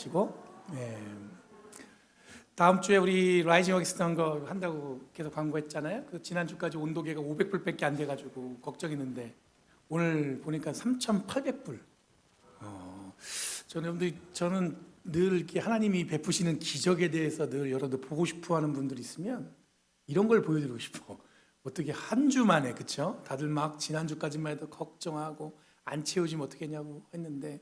하시고, 다음 주에 우리 라이징 어게스트 거 한다고 계속 광고했잖아요. 그 지난주까지 온도계가 500불밖에 안 돼가지고 걱정했는데 오늘 보니까 3,800불. 저는 늘 이렇게 하나님이 베푸시는 기적에 대해서 늘 여러분들 보고 싶어하는 분들 있으면 이런 걸 보여드리고 싶어. 어떻게 한 주 만에, 그쵸? 다들 막 지난주까지만 해도 걱정하고 안 채워지면 어떻겠냐고 했는데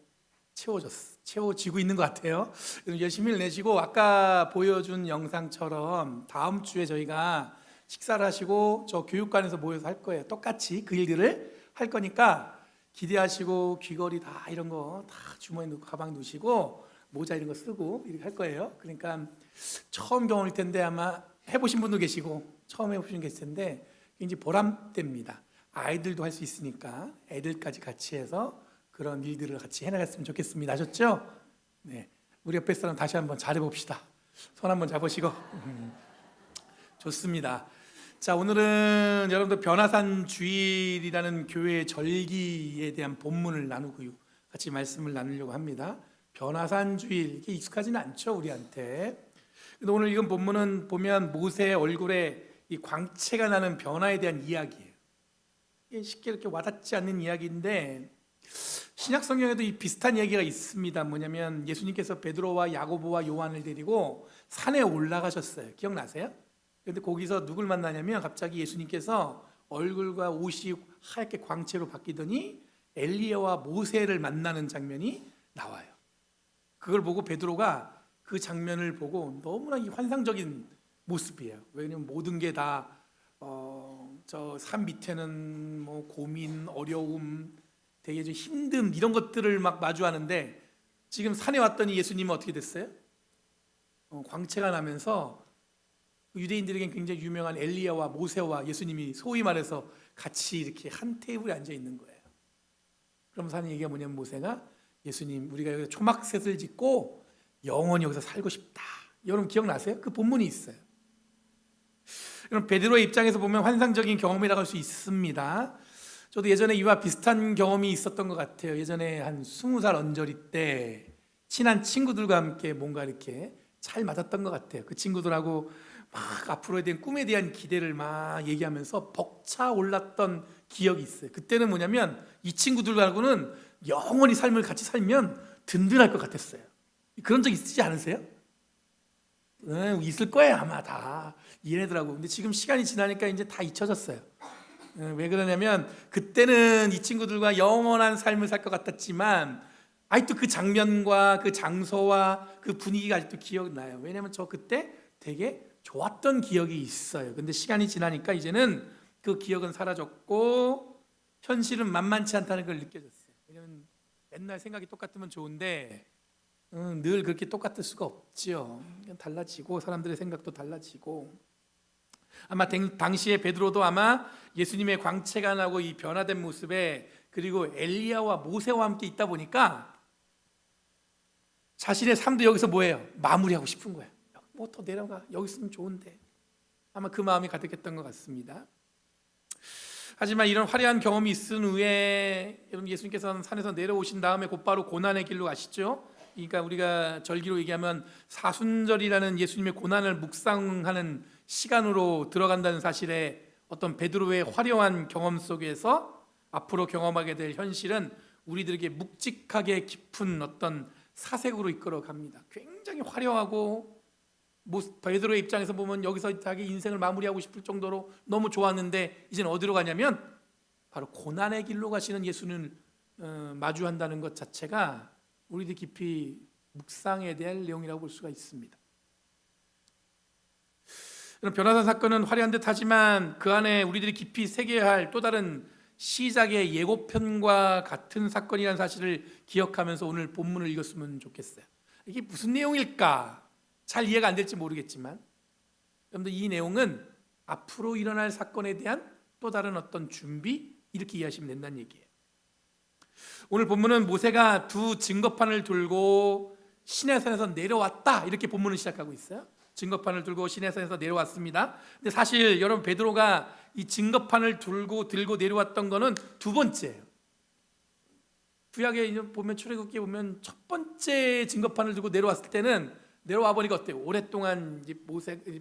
채워지고 있는 것 같아요. 열심히 내시고 아까 보여준 영상처럼 다음 주에 저희가 식사를 하시고 저 교육관에서 모여서 할 거예요. 똑같이 그 일들을 할 거니까 기대하시고 귀걸이 다 이런 거 다 주머니 넣고 가방 넣으시고 모자 이런 거 쓰고 이렇게 할 거예요. 그러니까 처음 경험일 텐데 아마 해보신 분도 계시고 처음 해보신 분 계실 텐데 굉장히 보람됩니다. 아이들도 할 수 있으니까 애들까지 같이 해서 그런 일들을 같이 해나갔으면 좋겠습니다. 아셨죠? 네, 우리 옆에 사람 다시 한번 잘해봅시다. 손 한번 잡으시고. 좋습니다. 자, 오늘은 여러분들 변화산 주일이라는 교회의 절기에 대한 본문을 나누고요, 같이 말씀을 나누려고 합니다. 변화산 주일, 이게 익숙하지는 않죠, 우리한테. 근데 오늘 읽은 본문은 보면 모세의 얼굴에 이 광채가 나는 변화에 대한 이야기예요. 이게 쉽게 이렇게 와닿지 않는 이야기인데 신약 성경에도 이 비슷한 얘기가 있습니다. 뭐냐면 예수님께서 베드로와 야고보와 요한을 데리고 산에 올라가셨어요. 기억나세요? 그런데 거기서 누굴 만나냐면 갑자기 예수님께서 얼굴과 옷이 하얗게 광채로 바뀌더니 엘리야와 모세를 만나는 장면이 나와요. 그걸 보고 베드로가 그 장면을 보고 너무나 이 환상적인 모습이에요. 왜냐하면 모든 게 다 저 산 밑에는 뭐 고민, 어려움, 되게 좀 힘듦 이런 것들을 막 마주하는데 지금 산에 왔더니 예수님은 어떻게 됐어요? 광채가 나면서 유대인들에겐 굉장히 유명한 엘리야와 모세와 예수님이 소위 말해서 같이 이렇게 한 테이블에 앉아 있는 거예요. 그럼 하는 얘기가 뭐냐면 모세가 예수님, 우리가 여기서 초막셋을 짓고 영원히 여기서 살고 싶다. 여러분 기억나세요? 그 본문이 있어요. 그럼 베드로의 입장에서 보면 환상적인 경험이라고 할 수 있습니다. 저도 예전에 이와 비슷한 경험이 있었던 것 같아요. 예전에 한 20살 언저리 때 친한 친구들과 함께 뭔가 이렇게 잘 맞았던 것 같아요. 그 친구들하고 막 앞으로에 대한 꿈에 대한 기대를 막 얘기하면서 벅차 올랐던 기억이 있어요. 그때는 뭐냐면 이 친구들하고는 영원히 삶을 같이 살면 든든할 것 같았어요. 그런 적 있지 않으세요? 있을 거예요, 아마 다. 얘네들하고. 근데 지금 시간이 지나니까 이제 다 잊혀졌어요. 왜 그러냐면 그때는 이 친구들과 영원한 삶을 살 것 같았지만 아직도 그 장면과 그 장소와 그 분위기가 아직도 기억나요. 왜냐면 저 그때 되게 좋았던 기억이 있어요. 근데 시간이 지나니까 이제는 그 기억은 사라졌고 현실은 만만치 않다는 걸 느껴졌어요. 왜냐면 맨날 생각이 똑같으면 좋은데 늘 그렇게 똑같을 수가 없지요. 달라지고 사람들의 생각도 달라지고 아마 당시에 베드로도 아마 예수님의 광채가 나고 이 변화된 모습에 그리고 엘리야와 모세와 함께 있다 보니까 자신의 삶도 여기서 뭐예요? 마무리하고 싶은 거예요. 뭐 더 내려가, 여기 있으면 좋은데. 아마 그 마음이 가득했던 것 같습니다. 하지만 이런 화려한 경험이 있은 후에 여러분 예수님께서는 산에서 내려오신 다음에 곧바로 고난의 길로 가시죠. 그러니까 우리가 절기로 얘기하면 사순절이라는 예수님의 고난을 묵상하는 시간으로 들어간다는 사실에 어떤 베드로의 화려한 경험 속에서 앞으로 경험하게 될 현실은 우리들에게 묵직하게 깊은 어떤 사색으로 이끌어 갑니다. 굉장히 화려하고 베드로의 입장에서 보면 여기서 자기 인생을 마무리하고 싶을 정도로 너무 좋았는데 이제는 어디로 가냐면 바로 고난의 길로 가시는 예수님을 마주한다는 것 자체가 우리들 깊이 묵상해야 될 내용이라고 볼 수가 있습니다. 변화산 사건은 화려한 듯 하지만 그 안에 우리들이 깊이 새겨야 할 또 다른 시작의 예고편과 같은 사건이라는 사실을 기억하면서 오늘 본문을 읽었으면 좋겠어요. 이게 무슨 내용일까? 잘 이해가 안 될지 모르겠지만 여러분들 이 내용은 앞으로 일어날 사건에 대한 또 다른 어떤 준비, 이렇게 이해하시면 된다는 얘기예요. 오늘 본문은 모세가 두 증거판을 들고 시내산에서 내려왔다, 이렇게 본문을 시작하고 있어요. 증거판을 들고 시내산에서 내려왔습니다. 근데 사실 여러분 베드로가 이 증거판을 들고 내려왔던 거는 두 번째예요. 구약에 보면 출애굽기에 보면 첫 번째 증거판을 들고 내려왔을 때는 내려와 보니까 어때요? 오랫동안 이제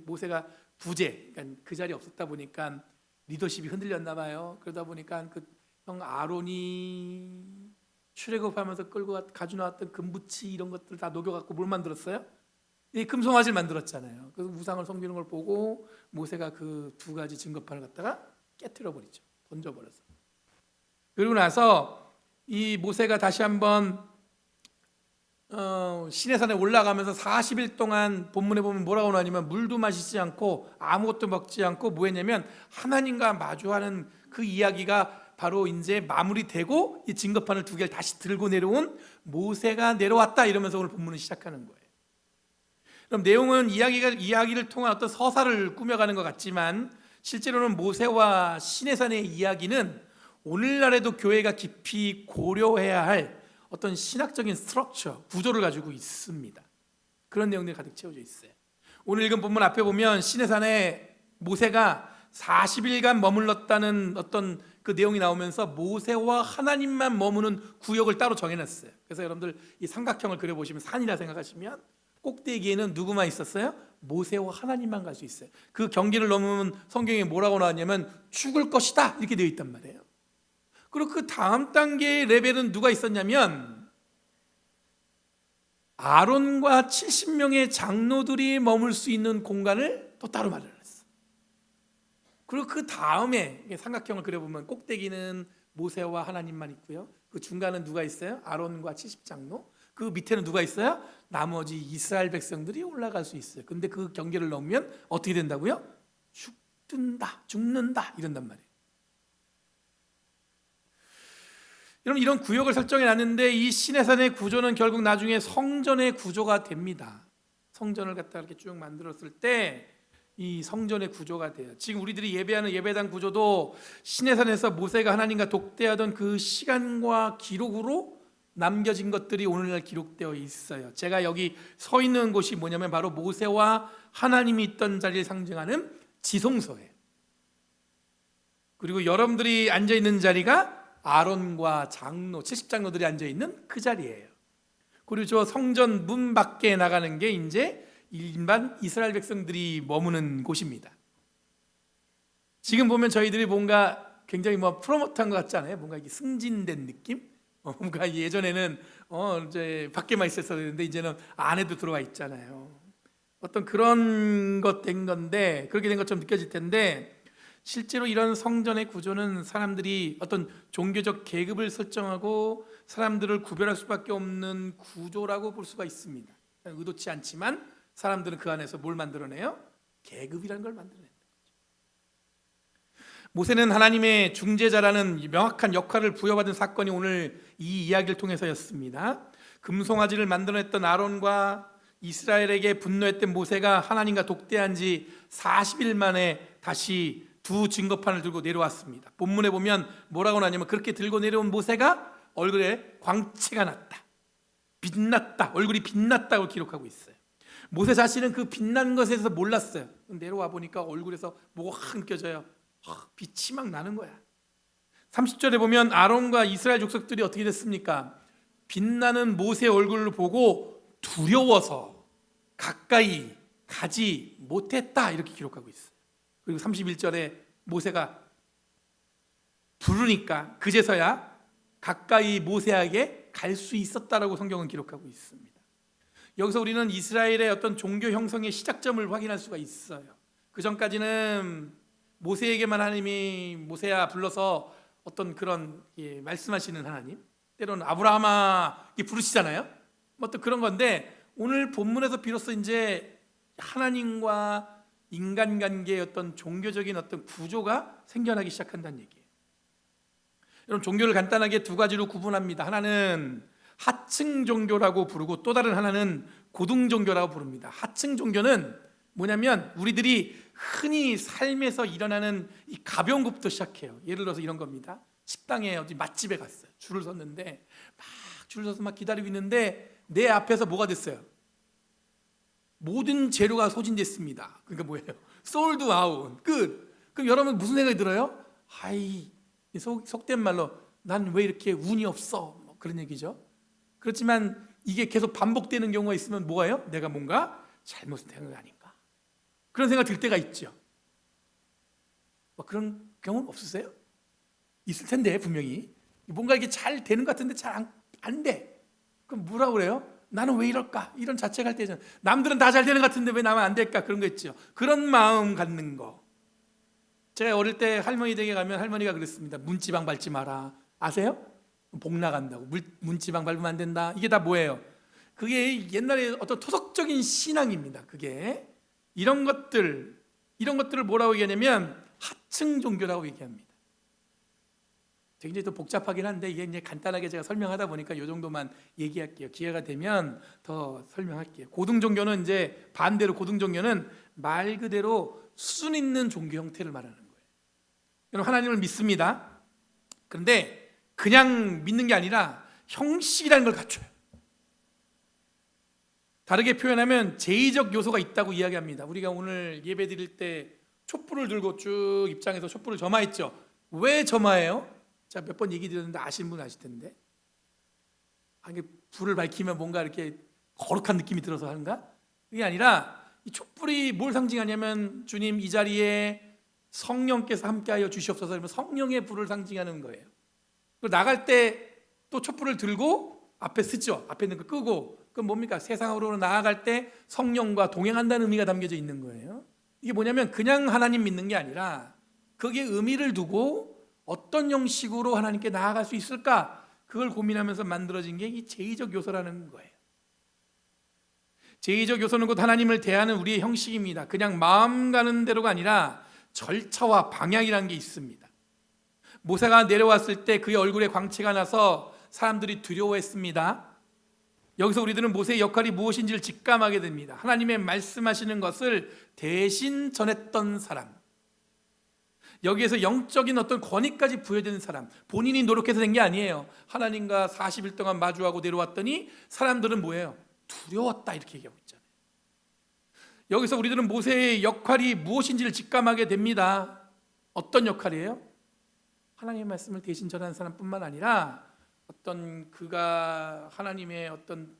모세가 부재, 그러니까 그 자리에 없었다 보니까 리더십이 흔들렸나 봐요. 그러다 보니까 그 형 아론이 출애굽하면서 끌고 가져 나왔던 금부치 이런 것들 다 녹여갖고 뭘 만들었어요? 이 금송아지를 만들었잖아요. 그 우상을 섬기는 걸 보고 모세가 그 두 가지 증거판을 갖다가 깨트려 버리죠. 던져버려서. 그리고 나서 이 모세가 다시 한번 시내산에 올라가면서 40일 동안 본문에 보면 뭐라고 나오냐면 물도 마시지 않고 아무것도 먹지 않고 뭐 했냐면 하나님과 마주하는 그 이야기가 바로 이제 마무리되고 이 증거판을 두 개를 다시 들고 내려온 모세가 내려왔다 이러면서 오늘 본문을 시작하는 거예요. 그럼 내용은 이야기를 통한 어떤 서사를 꾸며가는 것 같지만 실제로는 모세와 시내산의 이야기는 오늘날에도 교회가 깊이 고려해야 할 어떤 신학적인 스트럭처, 구조를 가지고 있습니다. 그런 내용들이 가득 채워져 있어요. 오늘 읽은 본문 앞에 보면 시내산에 모세가 40일간 머물렀다는 어떤 그 내용이 나오면서 모세와 하나님만 머무는 구역을 따로 정해놨어요. 그래서 여러분들 이 삼각형을 그려보시면 산이라 생각하시면 꼭대기에는 누구만 있었어요? 모세와 하나님만 갈 수 있어요. 그 경계를 넘으면 성경에 뭐라고 나왔냐면 죽을 것이다 이렇게 되어 있단 말이에요. 그리고 그 다음 단계의 레벨은 누가 있었냐면 아론과 70명의 장로들이 머물 수 있는 공간을 또 따로 마련했어요. 그리고 그 다음에 삼각형을 그려보면 꼭대기는 모세와 하나님만 있고요. 그 중간은 누가 있어요? 아론과 70장로. 그 밑에는 누가 있어요? 나머지 이스라엘 백성들이 올라갈 수 있어요. 근데 그 경계를 넘으면 어떻게 된다고요? 죽는다 이런단 말이에요. 여러분 이런 구역을 설정해 놨는데 이 시내산의 구조는 결국 나중에 성전의 구조가 됩니다. 성전을 갖다 이렇게 쭉 만들었을 때 이 성전의 구조가 돼요. 지금 우리들이 예배하는 예배당 구조도 시내산에서 모세가 하나님과 독대하던 그 시간과 기록으로 남겨진 것들이 오늘날 기록되어 있어요. 제가 여기 서 있는 곳이 뭐냐면 바로 모세와 하나님이 있던 자리를 상징하는 지성소예요. 그리고 여러분들이 앉아 있는 자리가 아론과 장로, 70장로들이 앉아 있는 그 자리예요. 그리고 저 성전 문 밖에 나가는 게 이제 일반 이스라엘 백성들이 머무는 곳입니다. 지금 보면 저희들이 뭔가 굉장히 프로모트한 것 같지 않아요? 뭔가 이게 승진된 느낌? 뭔가 예전에는 이제 밖에만 있었어야 되는데 이제는 안에도 들어와 있잖아요. 어떤 그런 것 된 건데 그렇게 된 것처럼 느껴질 텐데 실제로 이런 성전의 구조는 사람들이 어떤 종교적 계급을 설정하고 사람들을 구별할 수밖에 없는 구조라고 볼 수가 있습니다. 의도치 않지만 사람들은 그 안에서 뭘 만들어내요? 계급이라는 걸 만들어내요. 모세는 하나님의 중재자라는 명확한 역할을 부여받은 사건이 오늘 이 이야기를 통해서였습니다. 금송아지를 만들어냈던 아론과 이스라엘에게 분노했던 모세가 하나님과 독대한 지 40일 만에 다시 두 증거판을 들고 내려왔습니다. 본문에 보면 뭐라고 나냐면 그렇게 들고 내려온 모세가 얼굴에 광채가 났다, 빛났다, 얼굴이 빛났다고 기록하고 있어요. 모세 자신은 그 빛난 것에 대해서 몰랐어요. 내려와 보니까 얼굴에서 뭐가 확 느껴져요. 빛이 막 나는 거야. 30절에 보면 아론과 이스라엘 족속들이 어떻게 됐습니까? 빛나는 모세의 얼굴을 보고 두려워서 가까이 가지 못했다 이렇게 기록하고 있어요. 그리고 31절에 모세가 부르니까 그제서야 가까이 모세에게 갈 수 있었다라고 성경은 기록하고 있습니다. 여기서 우리는 이스라엘의 어떤 종교 형성의 시작점을 확인할 수가 있어요. 그 전까지는 모세에게만 하나님이 모세야 불러서 어떤 그런 말씀하시는 하나님, 때로는 아브라함아 부르시잖아요. 어떤 그런 건데 오늘 본문에서 비로소 이제 하나님과 인간관계의 어떤 종교적인 어떤 구조가 생겨나기 시작한다는 얘기예요. 여러분 종교를 간단하게 두 가지로 구분합니다. 하나는 하층 종교라고 부르고 또 다른 하나는 고등 종교라고 부릅니다. 하층 종교는 뭐냐면 우리들이 흔히 삶에서 일어나는 이 가벼운 것부터 시작해요. 예를 들어서 이런 겁니다. 식당에 어디 맛집에 갔어요. 줄을 섰는데 막 줄을 서서 막 기다리고 있는데 내 앞에서 뭐가 됐어요? 모든 재료가 소진됐습니다. 그러니까 뭐예요? 솔드 아웃, 끝. 그럼 여러분 무슨 생각이 들어요? 속된 말로 난 왜 이렇게 운이 없어? 그런 얘기죠. 그렇지만 이게 계속 반복되는 경우가 있으면 뭐예요? 내가 뭔가 잘못된 거 아닌가? 그런 생각 들 때가 있죠. 뭐 그런 경우는 없으세요? 있을 텐데 분명히 뭔가 이게 잘 되는 것 같은데 잘 안 돼. 그럼 뭐라고 그래요? 나는 왜 이럴까? 이런 자책할 때잖아. 남들은 다 잘 되는 것 같은데 왜 나만 안 될까? 그런 거 있죠. 그런 마음 갖는 거. 제가 어릴 때 할머니 댁에 가면 할머니가 그랬습니다. 문지방 밟지 마라. 아세요? 복 나간다고. 문지방 밟으면 안 된다. 이게 다 뭐예요? 그게 옛날에 어떤 토속적인 신앙입니다. 그게 이런 것들을 뭐라고 얘기하냐면 하층 종교라고 얘기합니다. 굉장히 또 복잡하긴 한데 이게 이제 간단하게 제가 설명하다 보니까 이 정도만 얘기할게요. 기회가 되면 더 설명할게요. 고등 종교는 이제 반대로 고등 종교는 말 그대로 수준 있는 종교 형태를 말하는 거예요. 여러분 하나님을 믿습니다. 그런데 그냥 믿는 게 아니라 형식이라는 걸 갖춰요. 다르게 표현하면 제의적 요소가 있다고 이야기합니다. 우리가 오늘 예배 드릴 때 촛불을 들고 쭉 입장에서 촛불을 점화했죠. 왜 점화해요? 제가 몇 번 얘기 드렸는데 아시는 분 아실 텐데, 이게 불을 밝히면 뭔가 이렇게 거룩한 느낌이 들어서 하는가? 그게 아니라 이 촛불이 뭘 상징하냐면 주님 이 자리에 성령께서 함께하여 주시옵소서 하면 성령의 불을 상징하는 거예요. 그리고 나갈 때 또 촛불을 들고 앞에 쓰죠. 앞에 있는 거 끄고. 그럼 뭡니까? 세상으로 나아갈 때 성령과 동행한다는 의미가 담겨져 있는 거예요. 이게 뭐냐면 그냥 하나님 믿는 게 아니라 거기에 의미를 두고 어떤 형식으로 하나님께 나아갈 수 있을까? 그걸 고민하면서 만들어진 게 이 제의적 요소라는 거예요. 제의적 요소는 곧 하나님을 대하는 우리의 형식입니다. 그냥 마음 가는 대로가 아니라 절차와 방향이라는 게 있습니다. 모세가 내려왔을 때 그의 얼굴에 광채가 나서 사람들이 두려워했습니다. 여기서 우리들은 모세의 역할이 무엇인지를 직감하게 됩니다. 하나님의 말씀하시는 것을 대신 전했던 사람, 여기에서 영적인 어떤 권위까지 부여되는 사람, 본인이 노력해서 된 게 아니에요. 하나님과 40일 동안 마주하고 내려왔더니 사람들은 뭐예요? 두려웠다 이렇게 얘기하고 있잖아요. 여기서 우리들은 모세의 역할이 무엇인지를 직감하게 됩니다. 어떤 역할이에요? 하나님의 말씀을 대신 전하는 사람뿐만 아니라 어떤 그가 하나님의 어떤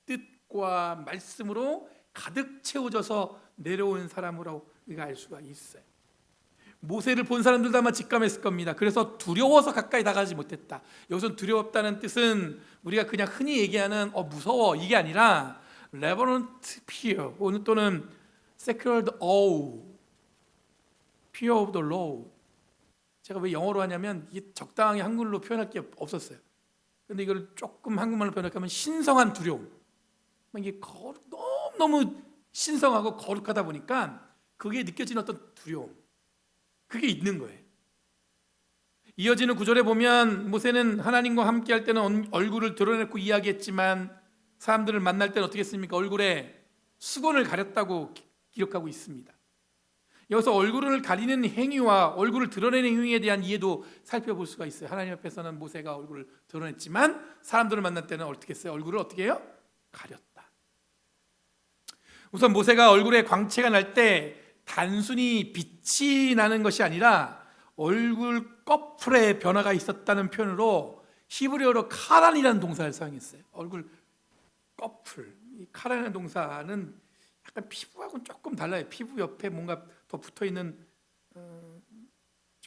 뜻과 말씀으로 가득 채워져서 내려온 사람으로 우리가 알 수가 있어요. 모세를 본 사람들도 아마 직감했을 겁니다. 그래서 두려워서 가까이 다가가지 못했다. 여기서 두려웠다는 뜻은 우리가 그냥 흔히 얘기하는 무서워 이게 아니라 reverent fear 또는 sacred awe, fear of the Lord. 제가 왜 영어로 하냐면 이게 적당하게 한글로 표현할 게 없었어요. 근데 이걸 조금 한국말로 번역하면 신성한 두려움. 이게 너무 신성하고 거룩하다 보니까 그게 느껴지는 어떤 두려움, 그게 있는 거예요. 이어지는 구절에 보면 모세는 하나님과 함께할 때는 얼굴을 드러내고 이야기했지만 사람들을 만날 때는 어떻게 했습니까? 얼굴에 수건을 가렸다고 기록하고 있습니다. 여기서 얼굴을 가리는 행위와 얼굴을 드러내는 행위에 대한 이해도 살펴볼 수가 있어요. 하나님 앞에서는 모세가 얼굴을 드러냈지만 사람들을 만날 때는 어떻게 했어요? 얼굴을 어떻게 해요? 가렸다. 우선 모세가 얼굴에 광채가 날 때 단순히 빛이 나는 것이 아니라 얼굴 꺼풀에 변화가 있었다는 표현으로 히브리어로 카란이라는 동사를 사용했어요. 얼굴 꺼풀. 이 카란이라는 동사는 약간 피부하고는 조금 달라요. 피부 옆에 뭔가 더 붙어있는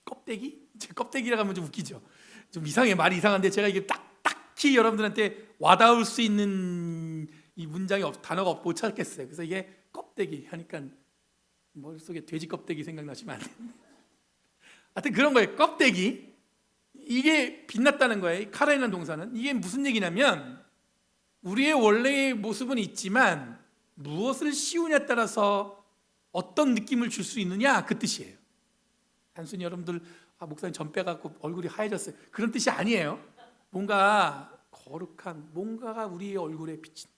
껍데기? 제 껍데기라고 하면 좀 웃기죠. 좀 이상해, 말이 이상한데 제가 이게 딱히 여러분들한테 와닿을 수 있는 이 문장이 단어가 못 찾겠어요. 그래서 이게 껍데기 하니까 머릿속에 돼지 껍데기 생각나시면 안 돼요. 하여튼 그런 거예요. 껍데기. 이게 빛났다는 거예요. 카라이라는 동사는. 이게 무슨 얘기냐면 우리의 원래의 모습은 있지만 무엇을 씌우냐에 따라서 어떤 느낌을 줄 수 있느냐 그 뜻이에요. 단순히 여러분들 목사님 전 빼갖고 얼굴이 하얘졌어요. 그런 뜻이 아니에요. 뭔가 거룩한 뭔가가 우리의 얼굴에 비친다.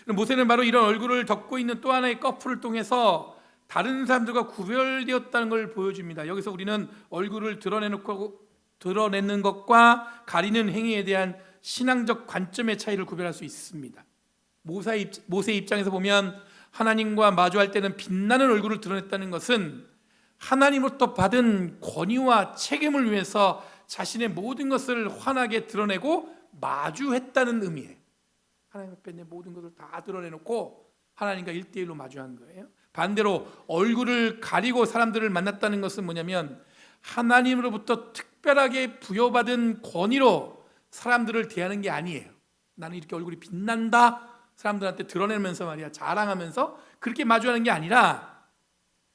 모세는 바로 이런 얼굴을 덮고 있는 또 하나의 꺼풀을 통해서 다른 사람들과 구별되었다는 걸 보여줍니다. 여기서 우리는 얼굴을 드러내는 것과 가리는 행위에 대한 신앙적 관점의 차이를 구별할 수 있습니다. 모세의 입장에서 보면 하나님과 마주할 때는 빛나는 얼굴을 드러냈다는 것은 하나님으로부터 받은 권위와 책임을 위해서 자신의 모든 것을 환하게 드러내고 마주했다는 의미예요. 하나님 앞에 내 모든 것을 다 드러내놓고 하나님과 1대1로 마주한 거예요. 반대로 얼굴을 가리고 사람들을 만났다는 것은 뭐냐면 하나님으로부터 특별하게 부여받은 권위로 사람들을 대하는 게 아니에요. 나는 이렇게 얼굴이 빛난다 사람들한테 드러내면서 말이야 자랑하면서 그렇게 마주하는 게 아니라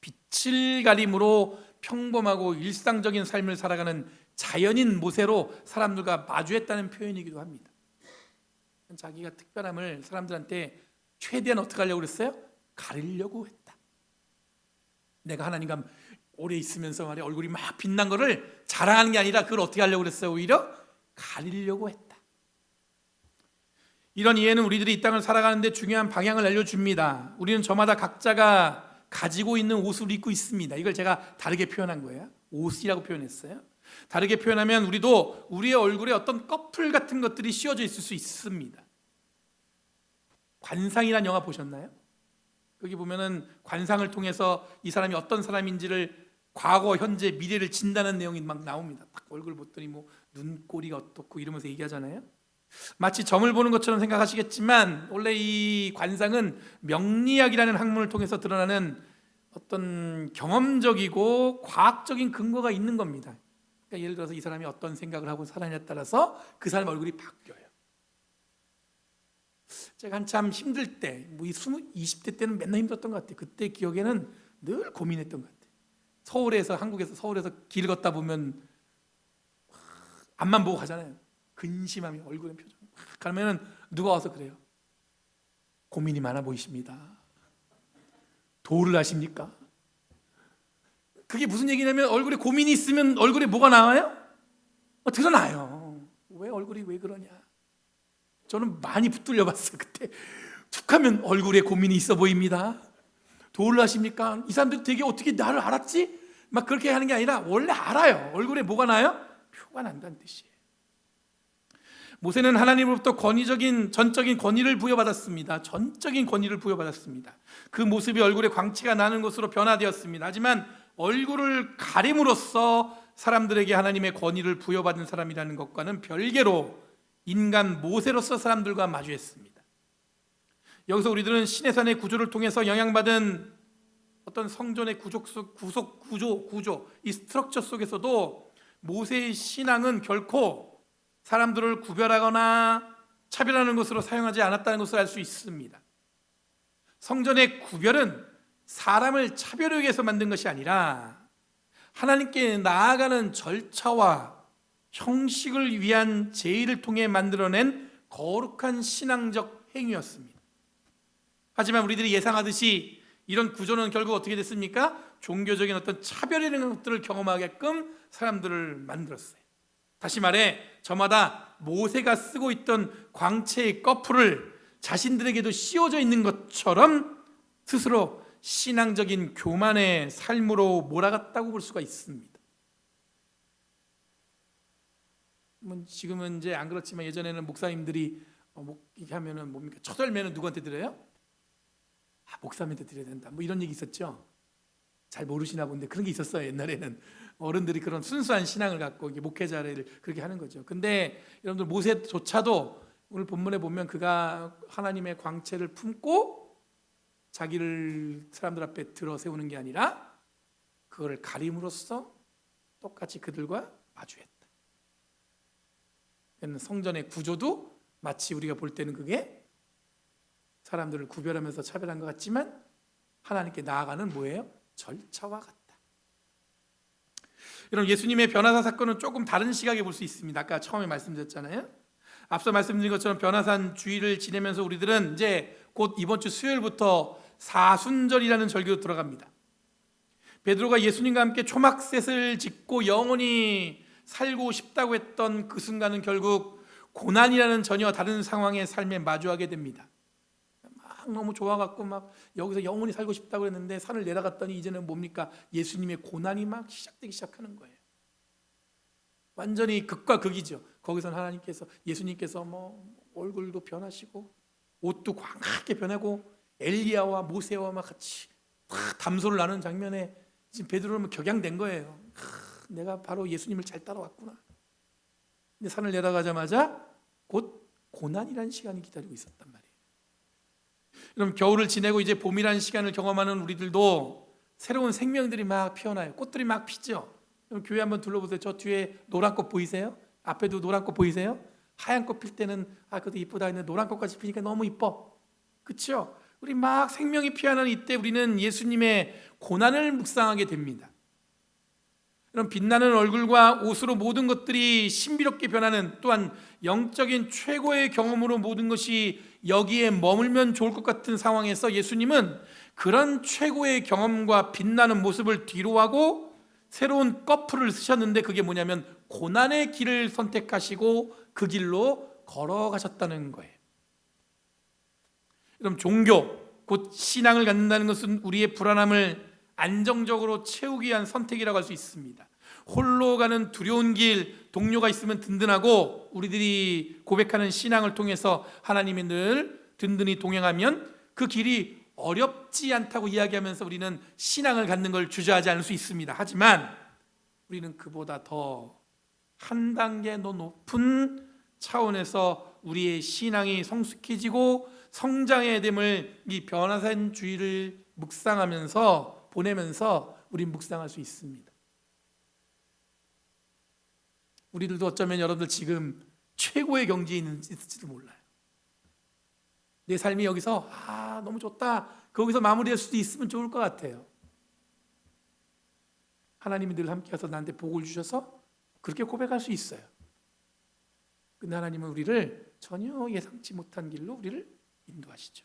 빛을 가림으로 평범하고 일상적인 삶을 살아가는 자연인 모세로 사람들과 마주했다는 표현이기도 합니다. 자기가 특별함을 사람들한테 최대한 어떻게 하려고 그랬어요? 가리려고 했다. 내가 하나님과 오래 있으면서 말이야 얼굴이 막 빛난 거를 자랑하는 게 아니라 그걸 어떻게 하려고 그랬어요? 오히려 가리려고 했다. 이런 이해는 우리들이 이 땅을 살아가는데 중요한 방향을 알려줍니다. 우리는 저마다 각자가 가지고 있는 옷을 입고 있습니다. 이걸 제가 다르게 표현한 거예요. 옷이라고 표현했어요. 다르게 표현하면 우리도 우리의 얼굴에 어떤 꺼풀 같은 것들이 씌워져 있을 수 있습니다. 관상이라는 영화 보셨나요? 거기 보면은 관상을 통해서 이 사람이 어떤 사람인지를 과거, 현재, 미래를 진단하는 내용이 막 나옵니다. 딱 얼굴 봤더니 뭐 눈꼬리가 어떻고 이러면서 얘기하잖아요. 마치 점을 보는 것처럼 생각하시겠지만 원래 이 관상은 명리학이라는 학문을 통해서 드러나는 어떤 경험적이고 과학적인 근거가 있는 겁니다. 그러니까 예를 들어서 이 사람이 어떤 생각을 하고 살아냐에 따라서 그 사람 얼굴이 바뀌어요. 제가 한참 힘들 때, 뭐 20대 때는 맨날 힘들었던 것 같아요. 그때 기억에는 늘 고민했던 것 같아요. 한국에서 서울에서 길 걷다 보면 앞만 보고 가잖아요. 근심하며 얼굴에 표정. 그러면은 누가 와서 그래요. 고민이 많아 보이십니다. 도를 아십니까? 그게 무슨 얘기냐면 얼굴에 고민이 있으면 얼굴에 뭐가 나와요? 드러나요. 왜 얼굴이 왜 그러냐? 저는 많이 붙들려 봤어요. 그때 툭 하면 얼굴에 고민이 있어 보입니다. 도를 아십니까? 이 사람들 되게 어떻게 나를 알았지? 막 그렇게 하는 게 아니라 원래 알아요. 얼굴에 뭐가 나요? 표가 난다는 뜻이에요. 모세는 하나님으로부터 전적인 권위를 부여받았습니다. 전적인 권위를 부여받았습니다. 그 모습이 얼굴에 광채가 나는 것으로 변화되었습니다. 하지만 얼굴을 가림으로써 사람들에게 하나님의 권위를 부여받은 사람이라는 것과는 별개로 인간 모세로서 사람들과 마주했습니다. 여기서 우리들은 신의 산의 구조를 통해서 영향받은 어떤 성전의 구조, 이 스트럭처 속에서도 모세의 신앙은 결코 사람들을 구별하거나 차별하는 것으로 사용하지 않았다는 것을 알 수 있습니다. 성전의 구별은 사람을 차별하기 위해서 만든 것이 아니라 하나님께 나아가는 절차와 형식을 위한 제의를 통해 만들어낸 거룩한 신앙적 행위였습니다. 하지만 우리들이 예상하듯이 이런 구조는 결국 어떻게 됐습니까? 종교적인 어떤 차별이라는 것들을 경험하게끔 사람들을 만들었어요. 다시 말해 저마다 모세가 쓰고 있던 광채의 꺼풀을 자신들에게도 씌워져 있는 것처럼 스스로 신앙적인 교만의 삶으로 몰아갔다고 볼 수가 있습니다. 지금은 이제 안 그렇지만 예전에는 목사님들이 이렇게 하면은 뭡니까? 첫 열매는 누구한테 드려요? 목사님한테 드려야 된다. 뭐 이런 얘기 있었죠. 잘 모르시나 본데 그런 게 있었어요. 옛날에는 어른들이 그런 순수한 신앙을 갖고 목회자를 그렇게 하는 거죠. 근데 여러분들 모세조차도 오늘 본문에 보면 그가 하나님의 광채를 품고 자기를 사람들 앞에 들어 세우는 게 아니라 그거를 가림으로써 똑같이 그들과 마주했다. 성전의 구조도 마치 우리가 볼 때는 그게 사람들을 구별하면서 차별한 것 같지만 하나님께 나아가는 뭐예요? 절차와 같다. 여러분 예수님의 변화산 사건은 조금 다른 시각에 볼 수 있습니다. 아까 처음에 말씀드렸잖아요. 앞서 말씀드린 것처럼 변화산 주일을 지내면서 우리들은 이제 곧 이번 주 수요일부터 사순절이라는 절기로 들어갑니다. 베드로가 예수님과 함께 초막셋을 짓고 영원히 살고 싶다고 했던 그 순간은 결국 고난이라는 전혀 다른 상황의 삶에 마주하게 됩니다. 막 너무 좋아갖고 막 여기서 영원히 살고 싶다고 했는데 산을 내려갔더니 이제는 뭡니까? 예수님의 고난이 막 시작되기 시작하는 거예요. 완전히 극과 극이죠. 거기서는 하나님께서 예수님께서 뭐 얼굴도 변하시고 옷도 광하게 변하고 엘리야와 모세와 막 같이 다 담소를 나누는 장면에 지금 베드로는 격양된 거예요. 내가 바로 예수님을 잘 따라왔구나. 근데 산을 내려가자마자 곧 고난이라는 시간이 기다리고 있었단 말이에요. 그럼 겨울을 지내고 이제 봄이라는 시간을 경험하는 우리들도 새로운 생명들이 막 피어나요. 꽃들이 막 피죠. 그럼 교회 한번 둘러보세요. 저 뒤에 노란 꽃 보이세요? 앞에도 노란 꽃 보이세요? 하얀 꽃 필 때는 그것도 이쁘다 했는데 노란 꽃까지 피니까 너무 이뻐. 그렇죠? 우리 막 생명이 피어나는 이때 우리는 예수님의 고난을 묵상하게 됩니다. 그럼 빛나는 얼굴과 옷으로 모든 것들이 신비롭게 변하는, 또한 영적인 최고의 경험으로 모든 것이 여기에 머물면 좋을 것 같은 상황에서 예수님은 그런 최고의 경험과 빛나는 모습을 뒤로하고 새로운 거풀을 쓰셨는데, 그게 뭐냐면 고난의 길을 선택하시고 그 길로 걸어가셨다는 거예요. 그럼 종교, 곧 신앙을 갖는다는 것은 우리의 불안함을 안정적으로 채우기 위한 선택이라고 할 수 있습니다. 홀로 가는 두려운 길, 동료가 있으면 든든하고, 우리들이 고백하는 신앙을 통해서 하나님이 늘 든든히 동행하면 그 길이 어렵지 않다고 이야기하면서 우리는 신앙을 갖는 걸 주저하지 않을 수 있습니다. 하지만 우리는 그보다 더 한 단계 더 높은 차원에서 우리의 신앙이 성숙해지고 성장해야 됨을 이 변화산주의를 묵상하면서 보내면서 우린 묵상할 수 있습니다. 우리들도 어쩌면 여러분들 지금 최고의 경지에 있을지도 몰라요. 내 삶이 여기서 너무 좋다, 거기서 마무리할 수도 있으면 좋을 것 같아요. 하나님이 늘 함께해서 나한테 복을 주셔서 그렇게 고백할 수 있어요. 근데 하나님은 우리를 전혀 예상치 못한 길로 우리를 인도하시죠.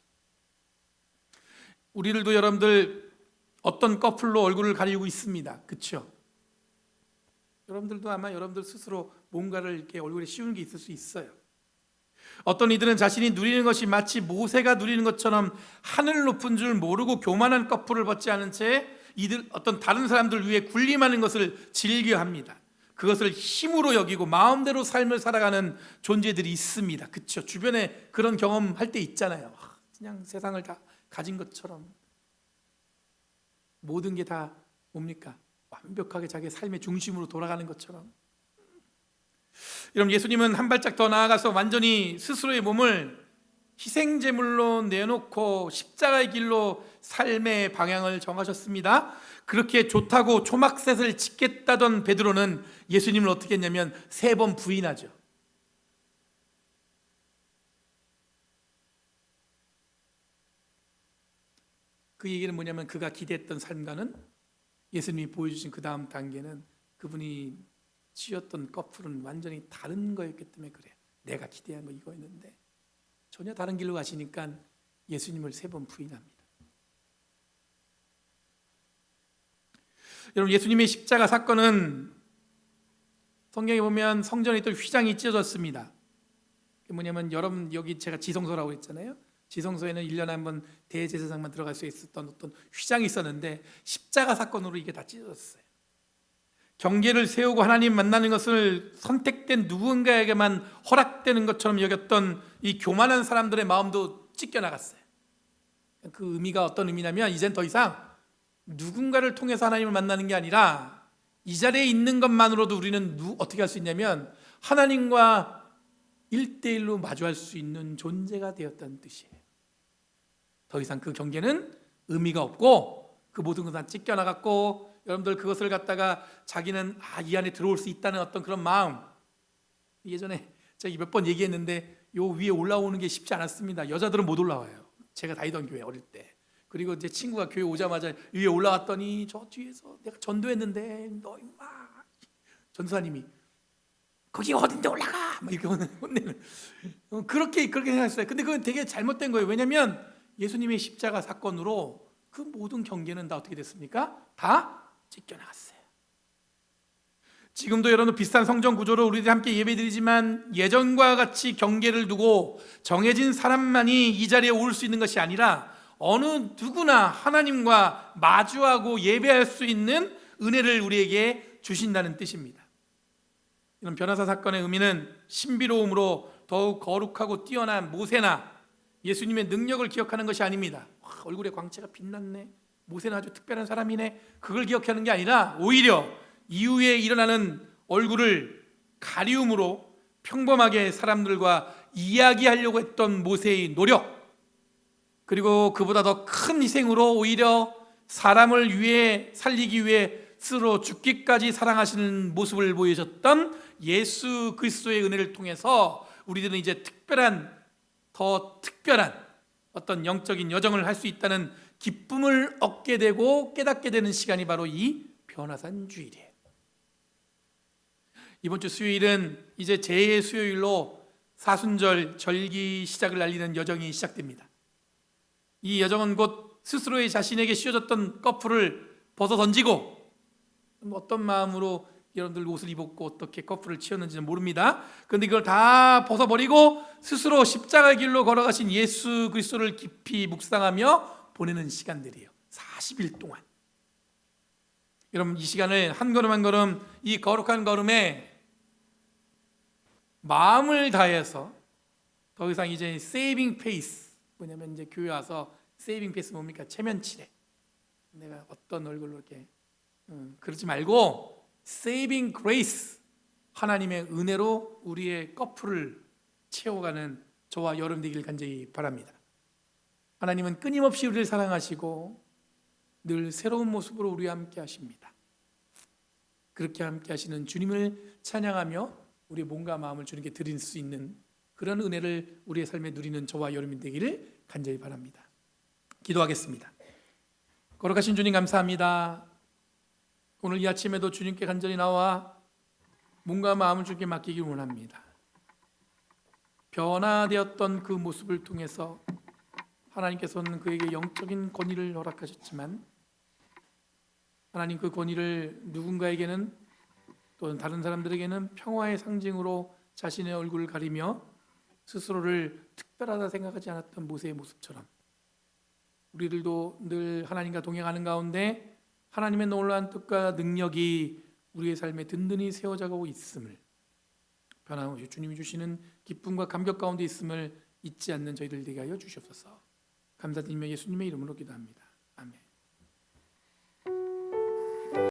우리들도 여러분들 어떤 커플로 얼굴을 가리고 있습니다. 그렇죠? 여러분들도 아마 여러분들 스스로 뭔가를 이렇게 얼굴에 씌우는 게 있을 수 있어요. 어떤 이들은 자신이 누리는 것이 마치 모세가 누리는 것처럼 하늘 높은 줄 모르고 교만한 커플을 벗지 않은 채 이들 어떤 다른 사람들 위해 군림하는 것을 즐겨합니다. 그것을 힘으로 여기고 마음대로 삶을 살아가는 존재들이 있습니다. 그렇죠? 주변에 그런 경험할 때 있잖아요. 그냥 세상을 다 가진 것처럼 모든 게 다 뭡니까? 완벽하게 자기 삶의 중심으로 돌아가는 것처럼. 여러분, 예수님은 한 발짝 더 나아가서 완전히 스스로의 몸을 희생제물로 내놓고 십자가의 길로 삶의 방향을 정하셨습니다. 그렇게 좋다고 초막셋을 짓겠다던 베드로는 예수님을 어떻게 했냐면 3번 부인하죠. 그 얘기는 뭐냐면 그가 기대했던 삶과는 예수님이 보여주신 그 다음 단계는 그분이 쥐었던 커플은 완전히 다른 거였기 때문에 그래요. 내가 기대한 거 이거였는데 전혀 다른 길로 가시니까 예수님을 3번 부인합니다. 여러분, 예수님의 십자가 사건은 성경에 보면 성전에 있던 휘장이 찢어졌습니다. 그게 뭐냐면 여러분 여기 제가 지성소라고 했잖아요. 지성소에는 1년에 한 번 대제사장만 들어갈 수 있었던 어떤 휘장이 있었는데 십자가 사건으로 이게 다 찢어졌어요. 경계를 세우고 하나님 만나는 것을 선택된 누군가에게만 허락되는 것처럼 여겼던 이 교만한 사람들의 마음도 찢겨나갔어요. 그 의미가 어떤 의미냐면 이젠 더 이상 누군가를 통해서 하나님을 만나는 게 아니라 이 자리에 있는 것만으로도 우리는 어떻게 할 수 있냐면 하나님과 1대1로 마주할 수 있는 존재가 되었다는 뜻이에요. 더 이상 그 경계는 의미가 없고 그 모든 것은 다 찢겨나갔고, 여러분들 그것을 갖다가 자기는 이 안에 들어올 수 있다는 어떤 그런 마음, 예전에 제가 몇 번 얘기했는데 요 위에 올라오는 게 쉽지 않았습니다. 여자들은 못 올라와요. 제가 다니던 교회 어릴 때. 그리고 제 친구가 교회 오자마자 위에 올라왔더니 저 뒤에서 내가 전도했는데 너 임마, 전도사님이 거기 어딘데 올라가 막 이렇게 혼내는, 그렇게 생각했어요. 근데 그건 되게 잘못된 거예요. 왜냐하면 예수님의 십자가 사건으로 그 모든 경계는 다 어떻게 됐습니까? 다 찢겨나갔어요. 지금도 여러분 비슷한 성전 구조로 우리들이 함께 예배드리지만 예전과 같이 경계를 두고 정해진 사람만이 이 자리에 올 수 있는 것이 아니라 어느 누구나 하나님과 마주하고 예배할 수 있는 은혜를 우리에게 주신다는 뜻입니다. 이런 변화사 사건의 의미는 신비로움으로 더욱 거룩하고 뛰어난 모세나 예수님의 능력을 기억하는 것이 아닙니다. 얼굴에 광채가 빛났네, 모세는 아주 특별한 사람이네, 그걸 기억하는 게 아니라 오히려 이후에 일어나는 얼굴을 가리움으로 평범하게 사람들과 이야기하려고 했던 모세의 노력, 그리고 그보다 더 큰 희생으로 오히려 사람을 위해 살리기 위해 스스로 죽기까지 사랑하시는 모습을 보여줬던 예수 그리스도의 은혜를 통해서 우리들은 이제 더 특별한 어떤 영적인 여정을 할 수 있다는 기쁨을 얻게 되고 깨닫게 되는 시간이 바로 이 변화산 주일이에요. 이번 주 수요일은 이제 제 수요일로 사순절 절기 시작을 알리는 여정이 시작됩니다. 이 여정은 곧 스스로의 자신에게 씌워졌던 커플을 벗어 던지고, 어떤 마음으로 여러분들 옷을 입었고 어떻게 커플을 치웠는지는 모릅니다. 그런데 이걸 다 벗어버리고 스스로 십자가의 길로 걸어가신 예수 그리스도를 깊이 묵상하며 보내는 시간들이에요. 40일 동안. 여러분, 이 시간을 한 걸음 한 걸음 이 거룩한 걸음에 마음을 다해서 더 이상 이제 세이빙 페이스, 뭐냐면 이제 교회 와서 세이빙 페이스 뭡니까? 체면치레. 내가 어떤 얼굴로 이렇게 그러지 말고 세이빙 그레이스, 하나님의 은혜로 우리의 커플을 채워가는 저와 여러분 되길 간절히 바랍니다. 하나님은 끊임없이 우리를 사랑하시고 늘 새로운 모습으로 우리와 함께 하십니다. 그렇게 함께 하시는 주님을 찬양하며 우리의 몸과 마음을 주님께 드릴 수 있는 그런 은혜를 우리의 삶에 누리는 저와 여러분 되기를 간절히 바랍니다. 기도하겠습니다. 거룩하신 주님, 감사합니다. 오늘 이 아침에도 주님께 간절히 나와 몸과 마음을 주님께 맡기길 원합니다. 변화되었던 그 모습을 통해서 하나님께서는 그에게 영적인 권위를 허락하셨지만, 하나님 그 권위를 누군가에게는 또는 다른 사람들에게는 평화의 상징으로 자신의 얼굴을 가리며 스스로를 특별하다 생각하지 않았던 모세의 모습처럼 우리들도 늘 하나님과 동행하는 가운데 하나님의 놀라운 뜻과 능력이 우리의 삶에 든든히 세워져가고 있음을, 변함없이 주님이 주시는 기쁨과 감격 가운데 있음을 잊지 않는 저희들 되게 하여 주시옵소서. 감사드리며 예수님의 이름으로 기도합니다. 아멘.